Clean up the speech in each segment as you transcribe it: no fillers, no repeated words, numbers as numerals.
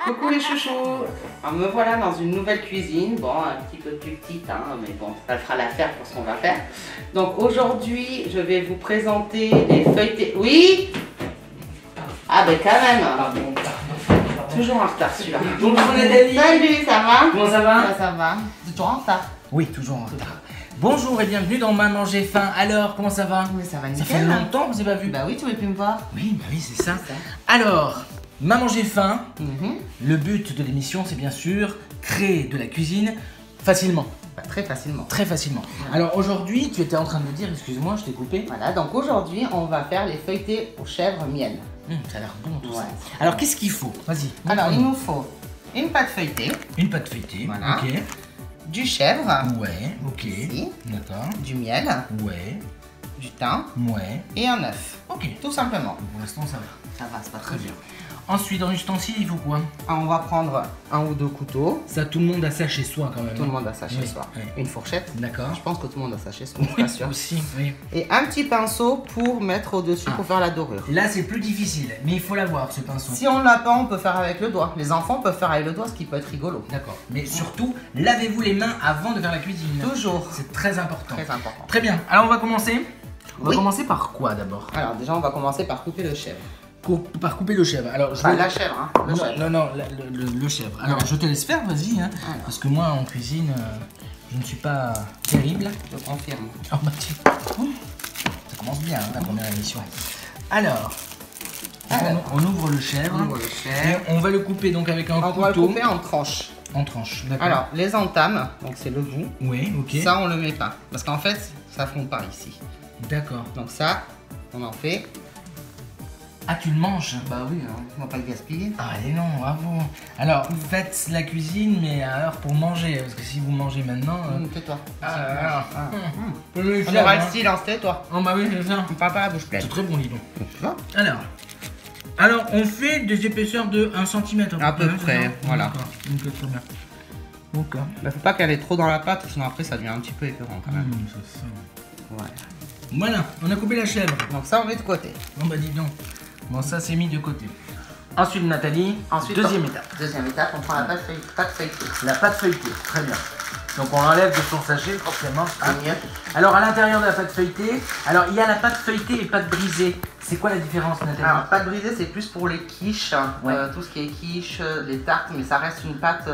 Coucou les chouchous. Alors me voilà dans une nouvelle cuisine, bon un petit peu plus petite hein, mais bon ça fera l'affaire pour ce qu'on va faire. Donc aujourd'hui je vais vous présenter les feuilletés. Oui. Ah ben quand même. Pardon. Toujours en retard celui-là. Bonjour Nathalie. Salut, ça va? Comment ça va? Ça va. C'est toujours en retard. Oui, toujours en retard. Bonjour et bienvenue dans Maman j'ai faim. Alors, comment ça va? Oui, ça va Ça nickel. fait longtemps que vous n'avez pas vu. Bah oui, tu veux plus me voir. Oui, c'est ça. Alors, Maman j'ai faim. Mhm. Le but de l'émission, c'est bien sûr créer de la cuisine facilement. Bah, très facilement. Très facilement. Alors aujourd'hui, tu étais en train de me dire, excuse-moi, je t'ai coupé. Voilà, donc aujourd'hui on va faire les feuilletés aux chèvres miel. Ça a l'air bon tout ça. Ouais. Alors qu'est-ce qu'il faut? Vas-y. Alors il montre-nous. nous faut une pâte feuilletée, Une pâte feuilletée. Voilà. Ok. du chèvre, Ouais, ok. Ici. D'accord. du miel, Ouais. du thym Ouais. et un œuf. Ok. Tout simplement. Pour l'instant, ça va. Ça va, c'est pas Très très bien. dur. Ensuite, dans l'ustensile, il faut quoi? On va prendre un ou deux couteaux. Ça, tout le monde a ça chez soi quand même. Tout le monde a ça chez Oui, soi. oui. Une fourchette. D'accord. Je pense que tout le monde a ça chez soi, je suis pas sûre. Aussi, oui. Et un petit pinceau pour mettre au-dessus pour faire la dorure. Là, c'est plus difficile, mais il faut l'avoir, ce pinceau. Si on l'a pas, on peut faire avec le doigt. Les enfants peuvent faire avec le doigt, ce qui peut être rigolo. D'accord. Mais surtout, lavez-vous les mains avant de faire la cuisine. Toujours. C'est très important. Très important. Très bien. Alors, on va commencer. On va Oui. commencer par quoi d'abord? Alors déjà, on va commencer par couper le chèvre. Par couper le chèvre. Alors, je Enfin, vais- la chèvre, hein. Le Non, chèvre. non, le chèvre. Alors, je te laisse faire, vas-y. Hein, Alors. parce que moi, en cuisine, je ne suis pas terrible. Je confirme. Oh, bah, tiens. Ça commence bien, hein, la première émission. Alors, on ouvre le chèvre. On ouvre le chèvre. Et on va le couper donc avec un On va le couteau. couper en tranches. En tranches, d'accord. Alors, les entames, donc c'est le bout. Oui, ok. Ça, on le met pas. Parce qu'en fait, ça fond pas ici. D'accord. Donc ça, on en fait. Ah, tu le manges? Bah oui, hein, on va pas le gaspiller. Ah, et non, bravo. Alors, faites la cuisine, mais à heure pour manger. Parce que si vous mangez maintenant. Tais-toi. Ah. On aura le silence, tais-toi. Oh, bah oui, c'est ça. On parle pas la bouche pleine. C'est très bon, dis donc. Tu vois? Alors, on fait des épaisseurs de 1 cm. À peu près, voilà. D'accord, ok, très bien. Ok. Bah, faut pas qu'elle ait trop dans la pâte, sinon après ça devient un petit peu épeurant quand même. C'est ça. Voilà. Voilà, on a coupé la chèvre. Donc ça, on met de côté. Bon, bah dis donc. Bon, ça, c'est mis de côté. Ensuite, Nathalie, deuxième étape. Deuxième étape, on prend la pâte feuilletée. La pâte feuilletée, très bien. Donc, on l'enlève de son sachet, forcément. C'est mieux. Alors, à l'intérieur de la pâte feuilletée, alors il y a la pâte feuilletée et pâte brisée. C'est quoi la différence, Nathalie? Alors, pâte brisée, c'est plus pour les quiches, Ouais. tout ce qui est quiche, les tartes, mais ça reste une pâte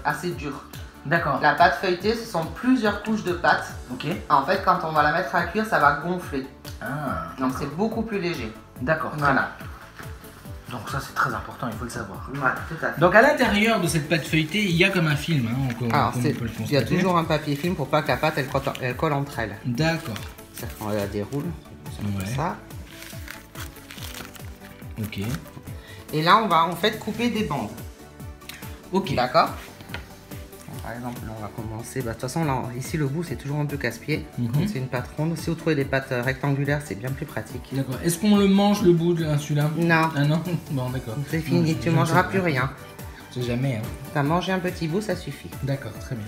assez dure. D'accord. La pâte feuilletée, ce sont plusieurs couches de pâte. Ok. En fait, quand on va la mettre à cuire, ça va gonfler. Ah, Donc, c'est beaucoup plus léger. d'accord. très Voilà. bien. Donc, ça, c'est très important, il faut le savoir. Voilà, tout à fait. Donc, à l'intérieur de cette pâte feuilletée, il y a comme un film, hein, Alors, comme on peut le il y a constater. toujours un papier film pour pas que la pâte elle colle entre elles. D'accord. Ça, on la déroule. Ouais. Ça. Ok. Et là, on va en fait couper des bandes. Ok. D'accord. Par exemple, là, on va commencer. Bah, de toute façon, là, ici, le bout, c'est toujours un peu casse-pied. Mhm. Comme c'est une pâte ronde. Si vous trouvez des pâtes rectangulaires, c'est bien plus pratique. D'accord. Est-ce qu'on le mange le bout de celui-là? Non. Ah non. Bon, d'accord. C'est fini, Non, tu je mangeras sais plus pas. rien. Je sais jamais. Hein. Tu as mangé un petit bout, ça suffit. D'accord, très bien.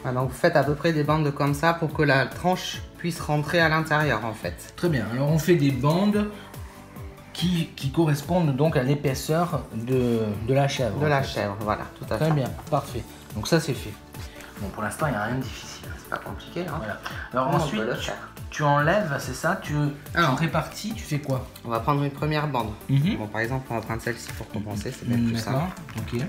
Voilà, donc vous faites à peu près des bandes comme ça pour que la tranche puisse rentrer à l'intérieur en fait. Très bien. Alors, on fait des bandes qui correspondent donc à l'épaisseur de la chèvre. De en la fait. chèvre, voilà, tout à fait. Très bien, parfait. Donc ça, c'est fait. Bon, pour l'instant, il n'y a rien de difficile. C'est pas compliqué, hein. Voilà. Alors On ensuite, peut le faire. tu enlèves, c'est ça? Tu Alors. répartis, tu fais quoi? On va prendre une première bande. Mhm. Bon, par exemple, on va prendre celle-ci pour compenser, c'est bien plus simple. D'accord, ok.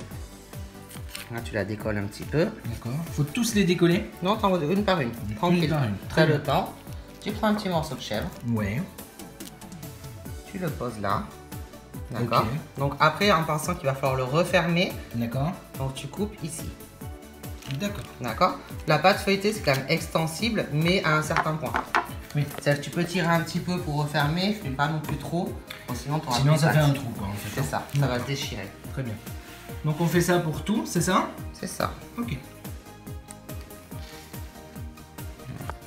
Là, tu la décolles un petit peu. D'accord. Faut tous les décoller? Non, t'en vas une par une. Tranquille. par une. Très Très le bien. temps. Tu prends un petit morceau de chèvre, Ouais. tu le poses là. D'accord. Ok. Donc après, en pensant qu'il va falloir le refermer, D'accord. donc tu coupes ici. D'accord. D'accord. La pâte feuilletée, c'est quand même extensible, mais à un certain point. Oui. C'est-à-dire que tu peux tirer un petit peu pour refermer, mais pas non plus trop. Sinon, t'auras Sinon, plus de ça fait pâte. un trou, quoi, en fait. C'est ça, ça va se déchirer. Très bien. Donc, on fait ça pour tout, c'est ça? C'est ça. Ok.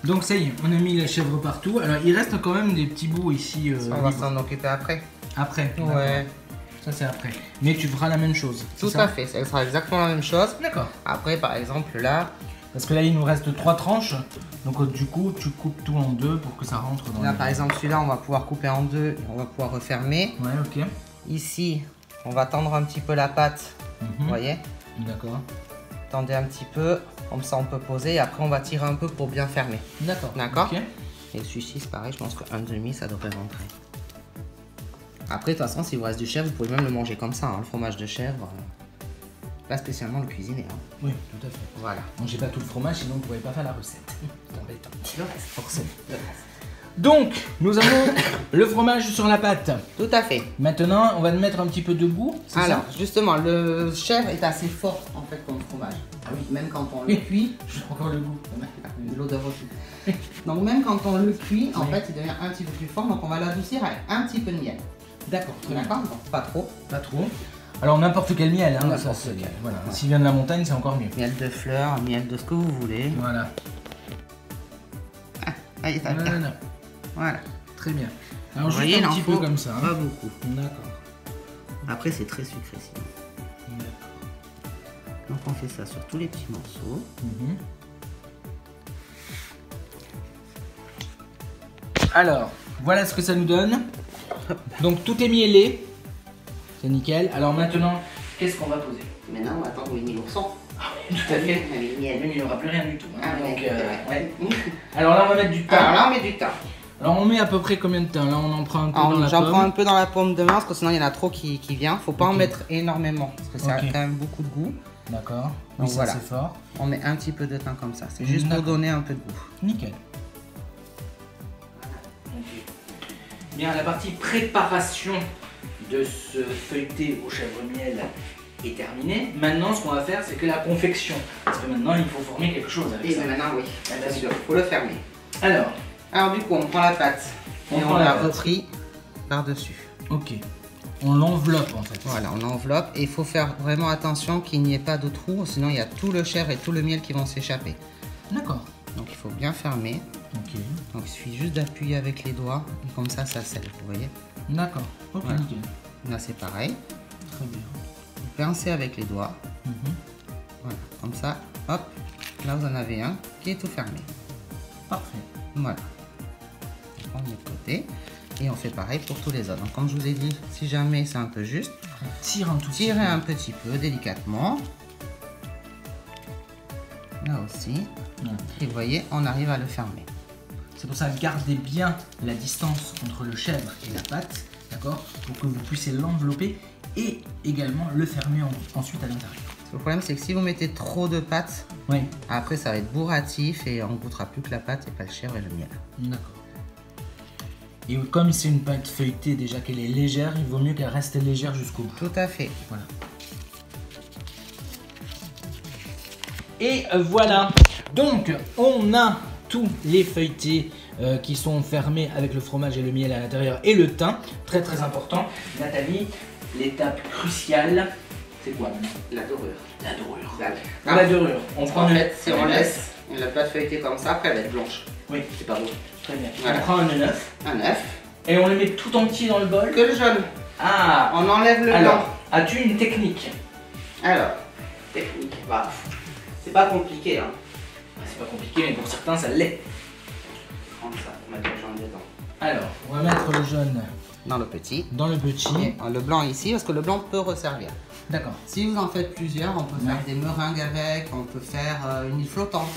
Donc, ça y est, on a mis la chèvre partout. Alors, il reste quand même des petits bouts ici. On va libres. s'en occuper après. Après. Ouais. Ça c'est après. Mais tu feras la même chose. Tout à fait, ça sera exactement la même chose. D'accord. Après, par exemple, là... Parce que là, il nous reste 3 tranches. Donc du coup, tu coupes tout en deux pour que ça rentre dans Là, le... par exemple, celui-là, on va pouvoir couper en deux et on va pouvoir refermer. Ouais, ok. Ici, on va tendre un petit peu la pâte. Vous voyez? D'accord. Tendez un petit peu, comme ça on peut poser. Et après, on va tirer un peu pour bien fermer. D'accord. D'accord. Ok. Et celui-ci, c'est pareil, je pense qu'un demi, ça devrait rentrer. Après, de toute façon, s'il vous reste du chèvre, vous pouvez même le manger comme ça, hein, le fromage de chèvre. Pas spécialement le cuisiner. Hein. Oui, tout à fait. Voilà. Donc j'ai pas tout le fromage, sinon on ne pourrait pas faire la recette. C'est embêtant. Le reste. Forcément. Donc, nous avons le fromage sur la pâte. Tout à fait. Maintenant, on va mettre un petit peu de goût. Alors, justement, le chèvre est assez fort, en fait, comme fromage. Ah oui. Même quand on le cuit, Je sens encore le goût. de l'odeur aussi. Donc, même quand on le cuit, en fait, il devient un petit peu plus fort. Donc, on va l'adoucir avec un petit peu de miel. D'accord, très bien. D'accord? Donc, pas trop. Pas trop. Alors n'importe quel miel, hein, N'importe ça, quel. voilà. S'il vient de la montagne, c'est encore mieux. Miel de fleurs, miel de ce que vous voulez. Voilà. Allez, ça vient. Voilà. Voilà. Très bien. Alors Vous juste voyez, un petit il en peu faut comme ça. Pas Hein. beaucoup. D'accord. Après, c'est très sucré sinon. Donc, on fait ça sur tous les petits morceaux. Alors, voilà ce que ça nous donne. Donc tout est mielé. C'est nickel. Alors maintenant, qu'est-ce qu'on va poser? Maintenant, on va attendre Winnie l'ourson. Tout à fait. Avec miel. Mais il n'y aura plus rien du tout. Hein. Ah, Donc, ouais. Alors là, on va mettre du pain. Alors là, on met du thym. Alors on met à peu près combien de temps? Là, on en prend un peu dans la J'en pomme. prends un peu dans la paume de main parce que sinon il y en a trop qui vient. Faut pas en mettre énormément parce que ça a Ok. quand même beaucoup de goût. D'accord. Donc Oui, ça voilà. c'est fort. On met un petit peu de thym comme ça. C'est juste pour D'accord. donner un peu de goût. Nickel. Bien, la partie préparation de ce feuilleté au chèvre miel est terminée. Maintenant, ce qu'on va faire, c'est que la confection. Parce que maintenant, il faut former quelque chose avec Et ça. maintenant, oui, Ah, bien sûr, faut le fermer. Alors, Du coup, on prend la pâte On et prend on la la pâte. replie par-dessus. ok. On l'enveloppe en fait. Voilà, on enveloppe et il faut faire vraiment attention qu'il n'y ait pas de trou, sinon il y a tout le chèvre et tout le miel qui vont s'échapper. D'accord. Donc il faut bien fermer. Ok. Donc il suffit juste d'appuyer avec les doigts et comme ça scelle, vous voyez. D'accord. Ok, Voilà. nickel. Là c'est pareil. Très bien. Vous pincez avec les doigts. Voilà, comme ça, hop, là vous en avez un qui est tout fermé. Parfait. Voilà. On met de côté et on fait pareil pour tous les autres. Donc comme je vous ai dit, si jamais c'est un peu juste, On tire un tout petit tirez peu. un petit peu délicatement. Là aussi. Ouais. Et vous voyez, on arrive à le fermer. C'est pour ça que gardez bien la distance entre le chèvre et la pâte, d'accord, pour que vous puissiez l'envelopper et également le fermer ensuite à l'intérieur. Le problème, c'est que si vous mettez trop de pâte, Oui. après ça va être bourratif et on goûtera plus que la pâte et pas le chèvre et le miel. D'accord. Et comme c'est une pâte feuilletée déjà qu'elle est légère, il vaut mieux qu'elle reste légère jusqu'au bout. Tout à fait. Voilà. Et voilà. Donc on a tous les feuilletés qui sont fermés avec le fromage et le miel à l'intérieur et le thym. Très très important. Nathalie, l'étape cruciale, c'est quoi maintenant? La dorure. La dorure. Ah. La dorure. On prend En une- fait, si on laisse la pâte feuilletée comme ça, après elle va être blanche. Oui, C'est pas beau. très bien. Voilà. On prend un œuf Un œuf. et on le met tout entier dans le bol. Que le jaune. Ah. On enlève le blanc. Alors, as-tu une technique? Alors, technique. Bah, c'est pas compliqué, hein. C'est pas compliqué, mais pour certains ça l'est. Prends ça, on met le jaune dedans. Alors, on va mettre le jaune Dans le petit. dans le petit. Et le blanc ici, parce que le blanc peut resservir. D'accord. Si vous en faites plusieurs, on peut faire Ouais. des meringues avec, on peut faire une île flottante.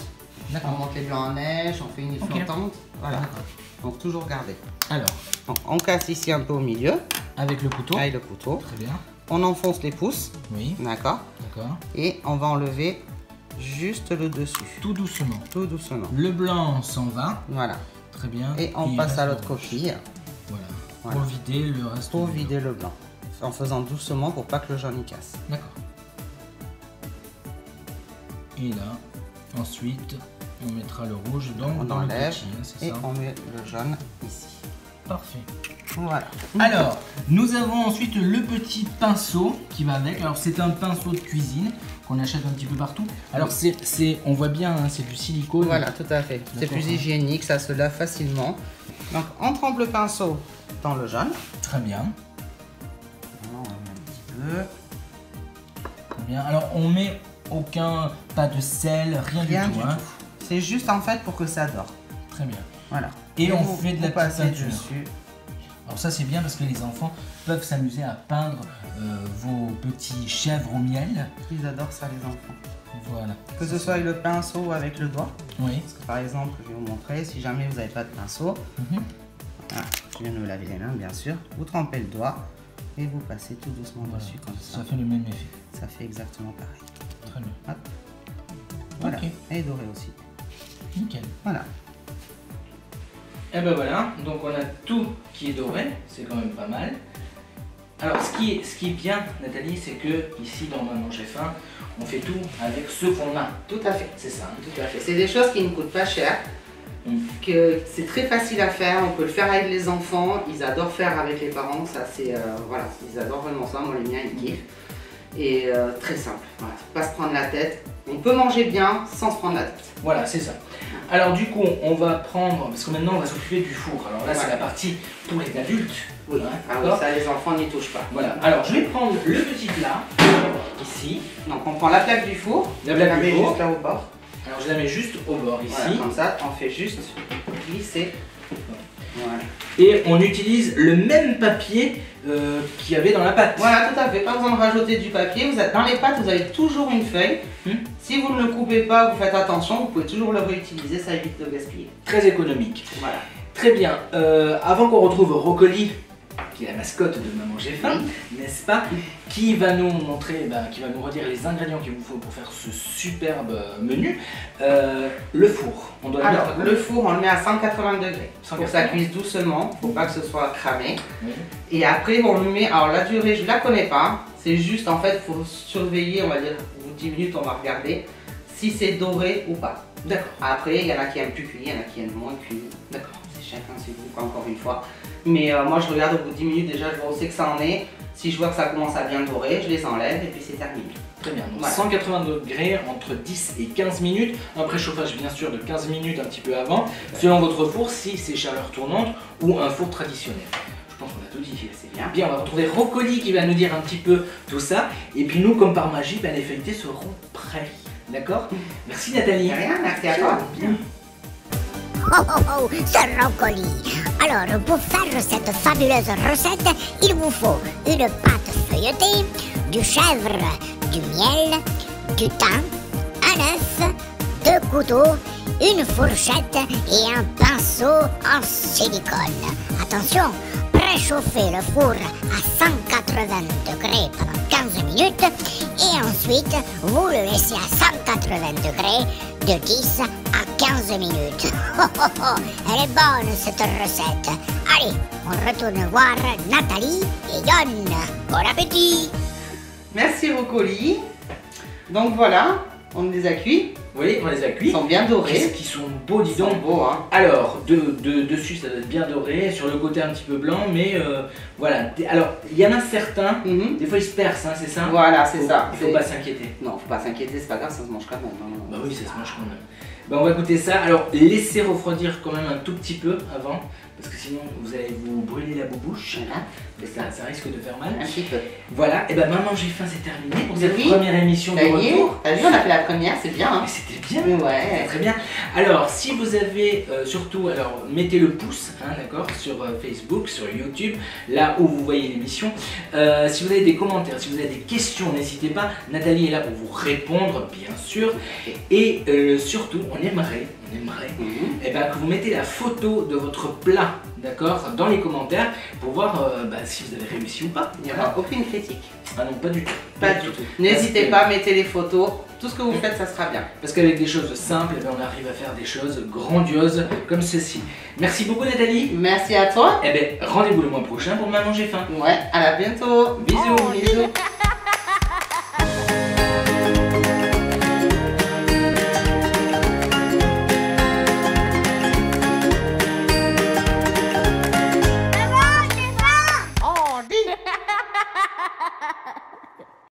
On D'accord. monte les blancs en neige, on fait une île Ok. flottante. Voilà. D'accord. Donc toujours garder. Alors, Donc, on casse ici un peu au milieu, avec le couteau. avec le couteau. Très bien. On enfonce les pouces, Oui, d'accord. d'accord. Et on va enlever juste le dessus, Tout doucement. tout doucement. Le blanc s'en va. Voilà. Très bien. Et on il passe reste à le l'autre rouge. coquille Voilà. Voilà. Pour vider le reste. pour du blanc. vider le blanc. En faisant doucement pour pas que le jaune y casse. D'accord. Et là, ensuite, on mettra le rouge dans On le enlève petit, hein, c'est et ça. on met le jaune ici. Parfait. Voilà. Alors, nous avons ensuite le petit pinceau qui va avec. Alors, c'est un pinceau de cuisine qu'on achète un petit peu partout. Alors, on voit bien, hein, c'est du silicone. Voilà, tout à fait. C'est D'accord. plus hygiénique, ça se lave facilement. Donc on trempe le pinceau dans le jaune. Très bien. Non, veut. Très bien. Alors on met pas de sel, rien du tout. Hein. C'est juste en fait pour que ça dore. Très bien. Voilà. Et on fait de la petite peinture dessus. Alors ça c'est bien parce que les enfants peuvent s'amuser à peindre vos petits chèvres au miel. Ils adorent ça les enfants. Voilà. Que ce soit avec le pinceau ou avec le doigt. Oui. Parce que par exemple, je vais vous montrer, si jamais vous n'avez pas de pinceau, voilà, je viens de me laver les mains bien sûr, vous trempez le doigt et vous passez tout doucement dessus comme ça. Ça fait le même effet. Ça fait exactement pareil. Très bien. Hop. Voilà. Ok. Et doré aussi. Nickel. Voilà. Et ben voilà, donc on a tout qui est doré, c'est quand même pas mal. Alors ce qui est bien Nathalie, c'est que ici dans Maman j'ai faim, on fait tout avec ce qu'on a. Tout à fait. C'est ça. Hein. Tout à fait. C'est des choses qui ne coûtent pas cher. Que c'est très facile à faire, on peut le faire avec les enfants, ils adorent faire avec les parents, ça c'est voilà, ils adorent vraiment ça, moi les miens ils kiffent. Et très simple, voilà, faut pas se prendre la tête. On peut manger bien sans se prendre la tête. Voilà, c'est ça. Alors du coup, on va prendre, parce que maintenant on va s'occuper du four. Alors là c'est la partie pour les adultes. Oui, hein, ah oui, ça les enfants n'y touchent pas. Voilà, alors je vais prendre le petit plat, ici. Donc on prend la plaque du four, La plaque du four. juste là au bord. Alors je la mets juste au bord ici. Voilà, comme ça, on fait juste glisser. Voilà. Et on utilise le même papier qu'il y avait dans la pâte. Voilà, tout à fait. Pas besoin de rajouter du papier. Dans les pâtes, vous avez toujours une feuille. Si vous ne le coupez pas, vous faites attention, vous pouvez toujours le réutiliser, ça évite de gaspiller. Très économique. Voilà. Très bien. Avant qu'on retrouve Rocoli, qui est la mascotte de Maman j'ai faim, n'est-ce pas, qui va nous montrer, qui va nous redire les ingrédients qu'il vous faut pour faire ce superbe menu. Le four, on doit Alors, le four, on le met à 180 degrés. Pour que ça 180. cuise doucement, faut pas que ce soit cramé. Oui. Et après, on le met, alors la durée, je la connais pas. C'est juste, en fait, il faut surveiller, on va dire, au bout de 10 minutes, on va regarder si c'est doré ou pas. D'accord. Après, il y en a qui aiment plus cuit, il y en a qui aiment moins cuit. D'accord. C'est chacun ses goûts, encore une fois. Mais moi, je regarde au bout de 10 minutes, déjà, je vois où c'est que ça en est. Si je vois que ça commence à bien dorer, je les enlève et puis c'est terminé. Très bien, donc Voilà. 180 degrés entre 10 et 15 minutes, un préchauffage bien sûr de 15 minutes un petit peu avant, selon votre four, si c'est chaleur tournante ou un four traditionnel. Je pense qu'on a tout dit, c'est bien. Bien, on va retrouver Rocoli qui va nous dire un petit peu tout ça, et puis nous, comme par magie, les feuilletés seront prêts. D'accord? Merci Nathalie. De rien, merci à toi. Bien. Oh oh oh, ce Rocoli. Alors, pour faire cette fabuleuse recette, il vous faut une pâte feuilletée, du chèvre, du miel, du thym, un œuf, 2 couteaux, une fourchette et un pinceau en silicone. Attention, préchauffez le four à 180 degrés pendant 15 minutes et ensuite vous le laissez à 180 degrés de 10 à 15 minutes. Oh, oh, oh, elle est bonne cette recette. Allez, on retourne voir Nathalie et Yon. Bon appétit. Merci Rocoli. Donc voilà, on les a cuits. Oui, on les a cuits. Ils sont bien dorés. Qu'est-ce qu'ils sont beaux, dis Ils sont donc. beaux, hein. Alors, dessus ça doit être bien doré, sur le côté un petit peu blanc, mais voilà. Alors, il y en a certains, des fois ils se percent, hein, c'est ça? Voilà, c'est ça. Il faut pas s'inquiéter. Non, faut pas s'inquiéter, c'est pas grave, ça se mange quand même. Hein. Bah oui, ça se mange quand même. Bah on va goûter ça. Alors, laissez refroidir quand même un tout petit peu avant, parce que sinon vous allez vous brûler la bouche. Voilà. Et ça risque de faire mal. Un petit peu. Voilà, et ben Maman j'ai faim, c'est terminé pour cette Oui. première émission de retour. T'as vu, on a fait la première, c'est bien. Hein. Mais c'était bien, Ouais. très bien. Alors, si vous avez surtout, alors mettez le pouce, hein, d'accord, sur Facebook, sur YouTube, là où vous voyez l'émission. Si vous avez des commentaires, si vous avez des questions, n'hésitez pas. Nathalie est là pour vous répondre, bien sûr. Et surtout, on aimerait eh ben, que vous mettez la photo de votre plat, d'accord, dans les commentaires pour voir si vous avez réussi ou pas. Il n'y aura aucune critique. Ah non, pas du tout. Pas du tout. N'hésitez pas, mettez les photos. Tout ce que vous faites, ça sera bien. Parce qu'avec des choses simples, eh ben, on arrive à faire des choses grandioses comme ceci. Merci beaucoup Nathalie. Merci à toi. Eh bien, rendez-vous le mois prochain pour Maman j'ai faim. Ouais, à bientôt. Bisous. Bisous.